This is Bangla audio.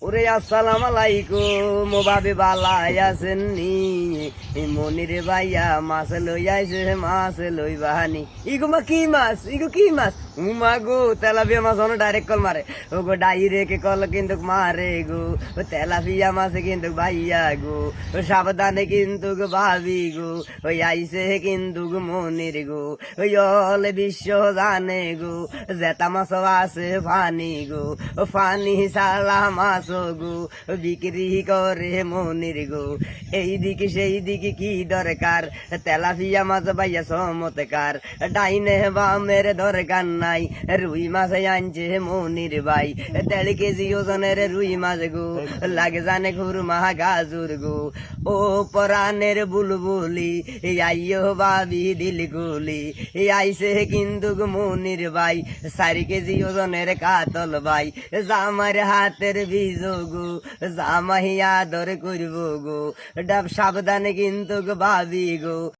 ওরে আসসালাম আলাইকুম ভাবি বালাই আছেননি মনির ভাইয়া মাছ লই আইছে মাছ লই বাহানি ইগো কি মাছ কি মাছ উমা গো তেলাপিয়া মাছ অন ডাইরেক্ট কল মারে ও গো ডাইরেক্ট কল কিন্তু মারে গো তেলাপিয়া মাছ কিন্তু ভাইয়া গো সাবধানে কিন্তু গো ভাবি গো ওই আইছে কিন্তু গো মনির গো ওই অলে বিশ্ব জানে গো জেতা মাছ আছে ফানি গো ফানি সালা মাছ গো বিক্রি করে মনির গো এইদিকে সেই দিকে কি দরকার তেলাপিয়া মাছ ভাইয়া চমৎকার ডাইনে বামের দরকার নাই রুই মাছ আনছে মনির ভাই 1.5 কেজি ওজনের রুই মাছ গো লাগে জানে খুরমা গাজুর গো ও পরানের বুলবুলি আইয়ো বাবি দিল গুলি আইসে কিন্তু গো মনির ভাই 4 কেজি ওজনের কাতল ভাই জামার হাতের বীজ গো জামাই আদর করবো গো ডাব সাবধানে কিন্তু গো ভাবি গো